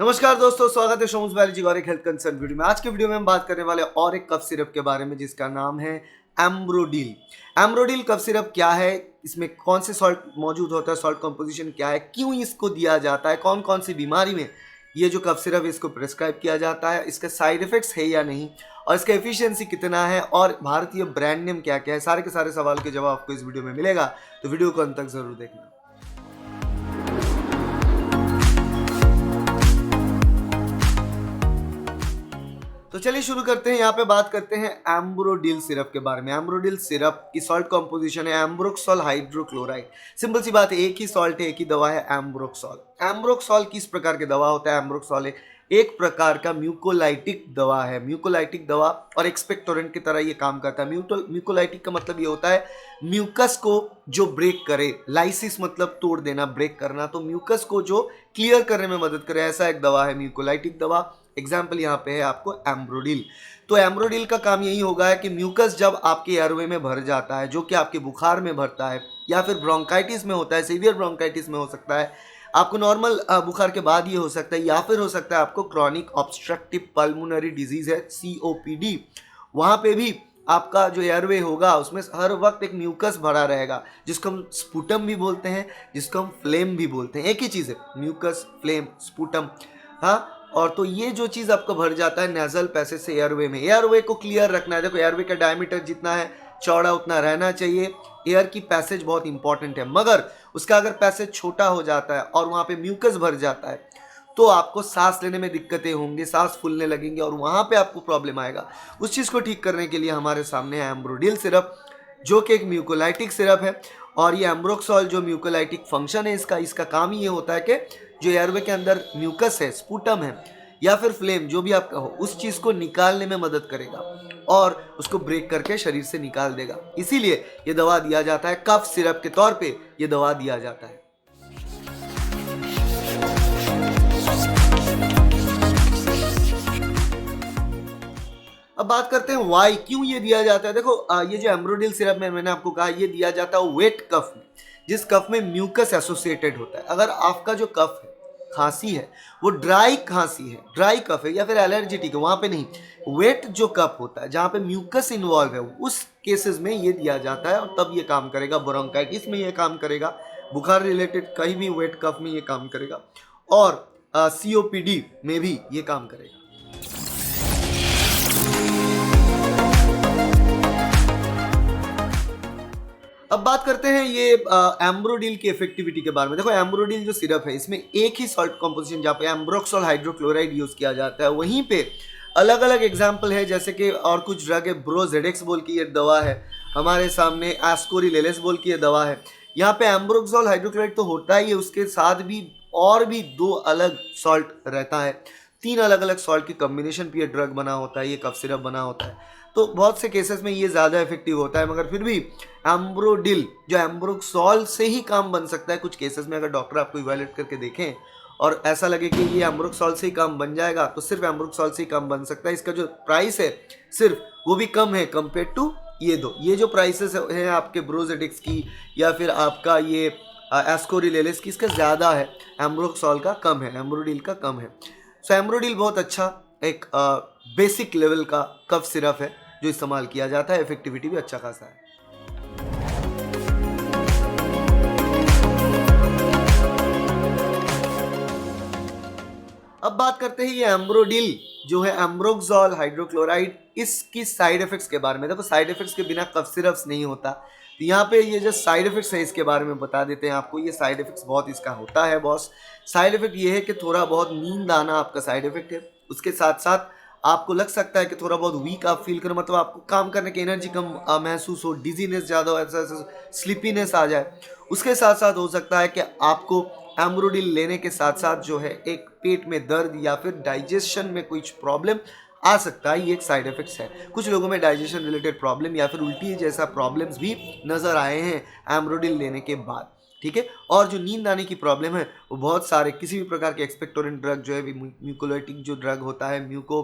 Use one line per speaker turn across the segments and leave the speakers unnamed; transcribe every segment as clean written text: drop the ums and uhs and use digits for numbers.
नमस्कार दोस्तों, स्वागत है सोम्स बायोलॉजी और एक हेल्थ कंसर्न वीडियो में। आज के वीडियो में हम बात करने वाले और एक कफ सिरप के बारे में जिसका नाम है एम्ब्रोडिल। एम्ब्रोडिल कफ सिरप क्या है, इसमें कौन से सॉल्ट मौजूद होता है, सॉल्ट कंपोजिशन क्या है, क्यों इसको दिया जाता है, कौन कौन सी बीमारी में ये जो कफ सिरप है इसको प्रिस्क्राइब किया जाता है, इसके साइड इफेक्ट्स है या नहीं, और इसका एफिशिएंसी कितना है, और भारतीय ब्रांड नेम क्या क्या है, सारे के सारे सवाल के जवाब आपको इस वीडियो में मिलेगा। तो वीडियो को अंत तक जरूर देखना। तो चलिए शुरू करते हैं। यहाँ पे बात करते हैं एम्ब्रोडिल सिरप के बारे में। एम्ब्रोडिल सिरप की सॉल्ट कंपोजिशन है एम्ब्रोक्सोल हाइड्रोक्लोराइड। सिंपल सी बात है, एक ही सॉल्ट है, एक ही दवा है, एम्ब्रोक्सोल। एम्ब्रोक्सोल किस प्रकार की दवा होता है? एम्ब्रोक्सोल एक प्रकार का म्यूकोलाइटिक दवा है। म्यूकोलाइटिक दवा और एक्सपेक्टोरेंट की तरह ये काम करता है। म्यूकोलाइटिक का मतलब ये होता है म्यूकस को जो ब्रेक करे, लाइसिस मतलब तोड़ देना, ब्रेक करना, तो म्यूकस को जो क्लियर करने में मदद करे, ऐसा एक दवा है म्यूकोलाइटिक दवा। एग्जाम्पल यहाँ पे है आपको एम्ब्रोडिल। तो एम्ब्रोडिल का काम यही होगा है कि म्यूकस जब आपके एयरवे में भर जाता है, जो कि आपके बुखार में भरता है या फिर ब्रोंकाइटिस में होता है, सीवियर ब्रोंकाइटिस में हो सकता है, आपको नॉर्मल बुखार के बाद ये हो सकता है, या फिर हो सकता है आपको क्रॉनिक ऑब्स्ट्रक्टिव पल्मोनरी डिजीज है COPD, वहाँ पे भी आपका जो एयरवे होगा उसमें हर वक्त एक म्यूकस भरा रहेगा, जिसको हम स्पुटम भी बोलते हैं, जिसको हम फ्लेम भी बोलते हैं। एक ही चीज़ है, म्यूकस, फ्लेम, स्पुटम। हाँ, और तो ये जो चीज़ आपको भर जाता है नेजल पैसेज से एयरवे में, एयरवे को क्लियर रखना है। देखो, एयरवे का डायमीटर जितना है चौड़ा उतना रहना चाहिए। एयर की पैसेज बहुत इंपॉर्टेंट है, मगर उसका अगर पैसेज छोटा हो जाता है और वहाँ पे म्यूकस भर जाता है तो आपको सांस लेने में दिक्कतें होंगी, सांस फूलने लगेंगे और वहाँ पे आपको प्रॉब्लम आएगा। उस चीज़ को ठीक करने के लिए हमारे सामने है एम्ब्रोडिल सिरप, जो कि एक म्यूकोलाइटिक सिरप है। और ये एम्ब्रोक्सोल जो म्यूकोलाइटिक फंक्शन है इसका काम ही ये होता है कि जो एयरवे के अंदर म्यूकस है, स्पुटम है या फिर फ्लेम, जो भी आपका हो, उस चीज़ को निकालने में मदद करेगा और उसको ब्रेक करके शरीर से निकाल देगा। इसीलिए ये दवा दिया जाता है, कफ सिरप के तौर पे ये दवा दिया जाता है। अब बात करते हैं वाई, क्यों ये दिया जाता है। देखो, ये जो एम्ब्रोडिल सिरप में मैंने आपको कहा ये दिया जाता है वेट कफ में, जिस कफ में म्यूकस एसोसिएटेड होता है। अगर आपका जो कफ है, खांसी है, वो ड्राई खांसी है, ड्राई कफ है या फिर एलर्जेटिक है, वहां पे नहीं, वेट जो कफ होता है जहां पे म्यूकस इन्वॉल्व है, उस केसेस में ये दिया जाता है और तब ये काम करेगा। ब्रोंकाइटिस में ये काम करेगा, बुखार रिलेटेड कहीं भी वेट कफ में ये काम करेगा, और COPD में भी ये काम करेगा। अब बात करते हैं ये एम्ब्रोडिल की इफेक्टिविटी के बारे में। देखो, एम्ब्रोडिल जो सिरप है इसमें एक ही सॉल्ट कंपोजिशन, जहाँ पे एम्ब्रोक्सोल हाइड्रोक्लोराइड यूज किया जाता है, वहीं पे अलग अलग एग्जाम्पल है, जैसे कि और कुछ ड्रग है, ब्रोजेडेक्स बोल की ये दवा है, हमारे सामने एस्कोरिलेलेस बोल की ये दवा है। यहाँ पे एम्ब्रोक्सोल हाइड्रोक्लोराइड तो होता ही है, उसके साथ भी और भी 2 अलग सॉल्ट रहता है, 3 अलग अलग सॉल्ट की कॉम्बिनेशन पे ये ड्रग बना होता है, ये कफ सिरप बना होता है। तो बहुत से केसेस में ये ज़्यादा इफेक्टिव होता है, मगर फिर भी एम्ब्रोडिल जो एम्ब्रोक्सोल से ही काम बन सकता है। कुछ केसेस में अगर डॉक्टर आपको इवैल्यूएट करके देखें और ऐसा लगे कि ये एम्ब्रोक्सोल से ही काम बन जाएगा, तो सिर्फ एम्ब्रोक्सोल से ही काम बन सकता है। इसका जो प्राइस है सिर्फ, वो भी कम है कंपेयर टू ये जो प्राइसेस हैं आपके ब्रोजेडिक्स की या फिर आपका ये एस्कोरिलेलिस की, इसका ज़्यादा है, एम्ब्रोक्सोल का कम है, एम्ब्रोडिल का कम है। सो एम्ब्रोडिल बहुत अच्छा एक बेसिक लेवल का कफ सिरप है जो इस्तेमाल किया जाता है, इफेक्टिविटी भी अच्छा खासा है। अब बात करते हैं ये एम्ब्रोडिल जो है एम्ब्रोक्सोल हाइड्रोक्लोराइड, इसकी साइड इफेक्ट्स के बारे में। देखो, साइड इफेक्ट्स के बिना कफ सिरप्स नहीं होता, तो यहाँ पे ये जो साइड इफेक्ट्स है इसके बारे में बता देते हैं आपको। ये साइड इफेक्ट्स बहुत इसका होता है बॉस। साइड इफेक्ट ये है कि थोड़ा बहुत नींद आना आपका साइड इफेक्ट है, उसके साथ साथ आपको लग सकता है कि थोड़ा बहुत वीक आप फील करो, मतलब आपको काम करने की एनर्जी कम महसूस हो, डिजीनेस ज़्यादा हो, ऐसा स्लीपीनेस आ जाए। उसके साथ साथ हो सकता है कि आपको एम्ब्रोडिल लेने के साथ साथ जो है एक पेट में दर्द या फिर डाइजेशन में कुछ प्रॉब्लम आ सकता है, ये एक साइड इफेक्ट्स है। कुछ लोगों में डाइजेशन रिलेटेड प्रॉब्लम या फिर उल्टी जैसा प्रॉब्लम्स भी नज़र आए हैं एम्ब्रोडिल लेने के बाद, ठीक है। और जो नींद आने की प्रॉब्लम है वो बहुत सारे किसी भी प्रकार के एक्सपेक्टोरेंट ड्रग जो है, म्यूकोलाइटिक जो ड्रग होता है, म्यूको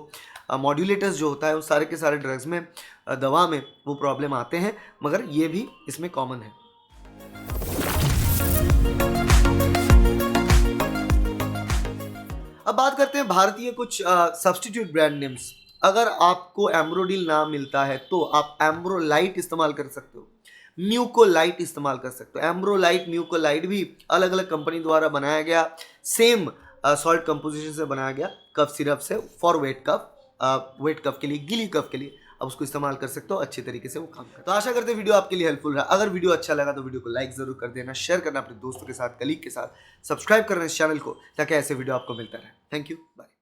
मॉड्यूलेटर्स जो होता है, उस सारे के सारे ड्रग्स में, दवा में वो प्रॉब्लम आते हैं, मगर ये भी इसमें कॉमन है। अब बात करते हैं भारतीय कुछ सब्स्टिट्यूट ब्रांड नेम्स। अगर आपको एम्ब्रोडिल ना मिलता है तो आप एम्ब्रोलाइट इस्तेमाल कर सकते हो, म्यूकोलाइट इस्तेमाल कर सकते हो। एम्ब्रोलाइट, म्यूकोलाइट भी अलग अलग कंपनी द्वारा बनाया गया, सेम सॉल्ट कंपोजिशन से बनाया गया कफ सिरप से, फॉर वेट कफ के लिए, गीली कफ के लिए आप उसको इस्तेमाल कर सकते हो, अच्छे तरीके से वो काम करता है। तो आशा करते हैं वीडियो आपके लिए हेल्पफुल रहा। अगर वीडियो अच्छा लगा तो वीडियो को लाइक जरूर कर देना, शेयर करना अपने दोस्तों के साथ, कलीग के साथ, सब्सक्राइब करना इस चैनल को ताकि ऐसे वीडियो आपको मिलता रहे। Thank you, bye.